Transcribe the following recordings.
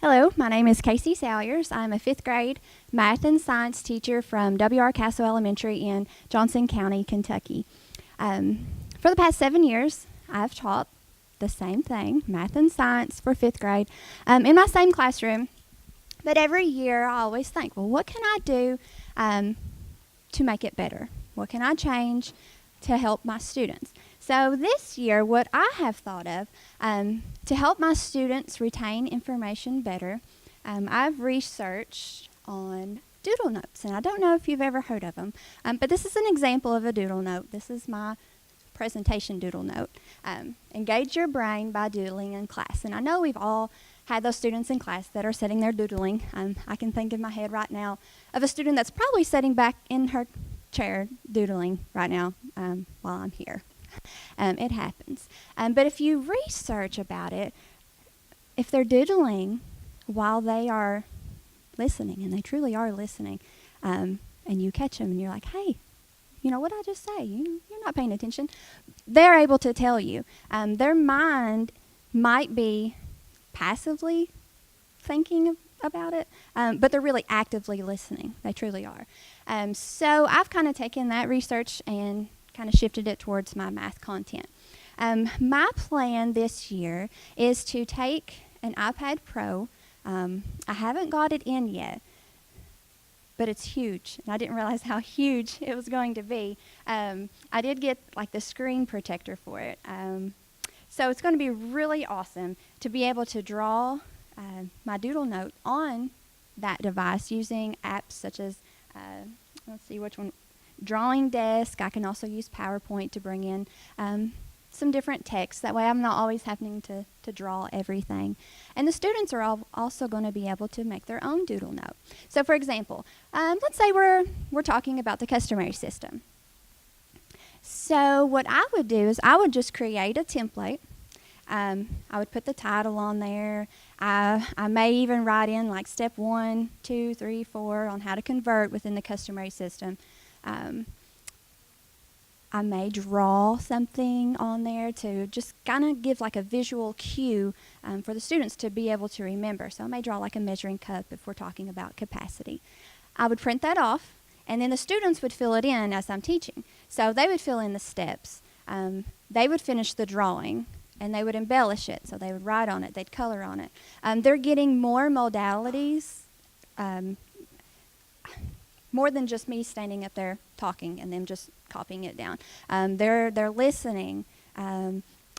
Hello, my name is Casey Salyers. I'm a 5th grade math and science teacher from W.R. Castle Elementary in Johnson County, Kentucky. For the past 7 years, I've taught the same thing, math and science for 5th grade, in my same classroom. But every year I always think, well, what can I do to make it better? What can I change to help my students? So this year, what I have thought of to help my students retain information better, I've researched on doodle notes, and I don't know if you've ever heard of them, but this is an example of a doodle note. This is my presentation doodle note. Engage your brain by doodling in class, and I know we've all had those students in class that are sitting there doodling. I can think in my head right now of a student that's probably sitting back in her chair doodling right now while I'm here. It happens. But if you research about it, if they're doodling while they are listening, and they truly are listening, and you catch them and you're like, hey, you know what I just say? You're not paying attention. They're able to tell you. Their mind might be passively thinking about it, but they're really actively listening. They truly are. So I've kind of taken that research and kind of shifted it towards my math content. My plan this year is to take an iPad Pro. I haven't got it in yet, but it's huge, and I didn't realize how huge it was going to be. I did get like the screen protector for it. So it's going to be really awesome to be able to draw my doodle note on that device using apps such as, let's see which one, Drawing Desk. I can also use PowerPoint to bring in some different text. That way I'm not always having to draw everything. And the students are also going to be able to make their own doodle note. So for example, let's say we're talking about the customary system. So what I would do is I would just create a template. I would put the title on there. I may even write in like step 1, 2, 3, 4 on how to convert within the customary system. I may draw something on there to just kind of give like a visual cue for the students to be able to remember. So I may draw like a measuring cup if we're talking about capacity. I would print that off, and then the students would fill it in as I'm teaching. So they would fill in the steps. They would finish the drawing, and they would embellish it. So they would write on it. They'd color on it. They're getting more modalities, more than just me standing up there talking and them just copying it down. They're listening,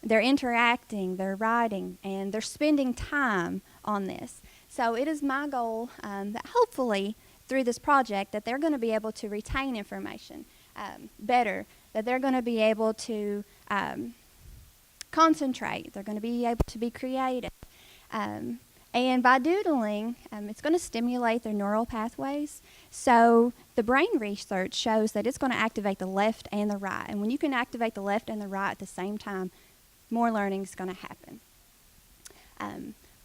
they're interacting, they're writing, and they're spending time on this. So it is my goal that hopefully through this project that they're going to be able to retain information better, that they're going to be able to concentrate, they're going to be able to be creative. And by doodling, it's going to stimulate their neural pathways. So the brain research shows that it's going to activate the left and the right. And when you can activate the left and the right at the same time, more learning is going to happen.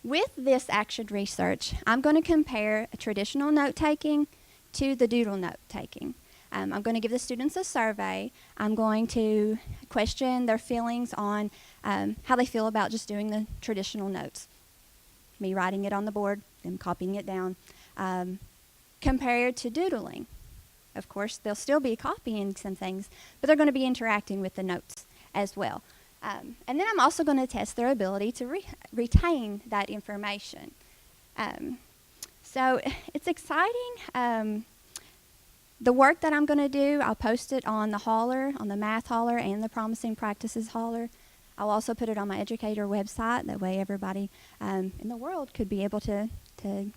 With this action research, I'm going to compare a traditional note-taking to the doodle note-taking. I'm going to give the students a survey. I'm going to question their feelings on how they feel about just doing the traditional notes. Me writing it on the board, them copying it down, compared to doodling. Of course, they'll still be copying some things, but they're going to be interacting with the notes as well. And then I'm also going to test their ability to retain that information. So it's exciting. The work that I'm going to do, I'll post it on the hauler, on the math hauler and the Promising Practices hauler. I'll also put it on my educator website. That way everybody in the world could be able to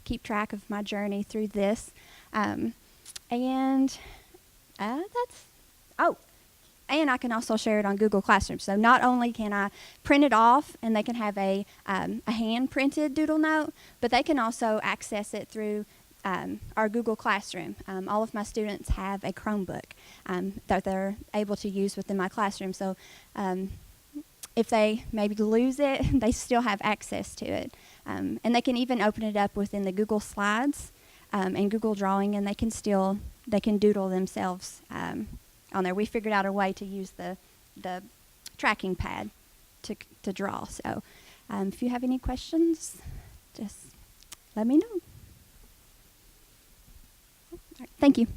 keep track of my journey through this. And I can also share it on Google Classroom. So not only can I print it off and they can have a hand-printed doodle note, but they can also access it through our Google Classroom. All of my students have a Chromebook that they're able to use within my classroom. So if they maybe lose it, they still have access to it. And they can even open it up within the Google Slides and Google Drawing, and they can doodle themselves on there. We figured out a way to use the tracking pad to draw. So if you have any questions, just let me know. All right, thank you.